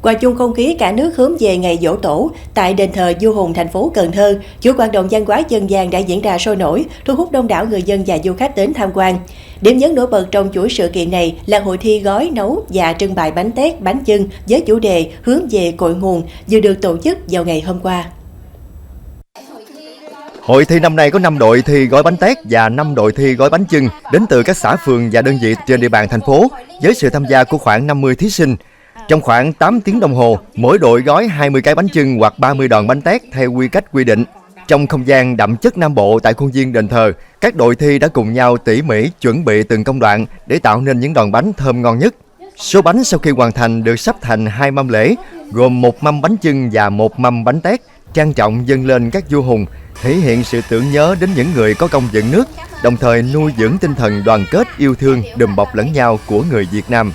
Hòa chung không khí cả nước hướng về ngày giỗ tổ, tại đền thờ vua Hùng thành phố Cần Thơ, chuỗi hoạt động văn hóa dân gian đã diễn ra sôi nổi, thu hút đông đảo người dân và du khách đến tham quan. Điểm nhấn nổi bật trong chuỗi sự kiện này là hội thi gói, nấu và trưng bày bánh tét, bánh chưng với chủ đề hướng về cội nguồn vừa được tổ chức vào ngày hôm qua. Hội thi năm nay có 5 đội thi gói bánh tét và 5 đội thi gói bánh chưng đến từ các xã phường và đơn vị trên địa bàn thành phố với sự tham gia của khoảng 50 thí sinh. Trong khoảng 8 tiếng đồng hồ, mỗi đội gói 20 cái bánh chưng hoặc 30 đòn bánh tét theo quy cách quy định. Trong không gian đậm chất Nam Bộ tại khuôn viên đền thờ, các đội thi đã cùng nhau tỉ mỉ chuẩn bị từng công đoạn để tạo nên những đòn bánh thơm ngon nhất. Số bánh sau khi hoàn thành được sắp thành 2 mâm lễ, gồm 1 mâm bánh chưng và 1 mâm bánh tét, trang trọng dâng lên các vua hùng, thể hiện sự tưởng nhớ đến những người có công dựng nước, đồng thời nuôi dưỡng tinh thần đoàn kết yêu thương, đùm bọc lẫn nhau của người Việt Nam.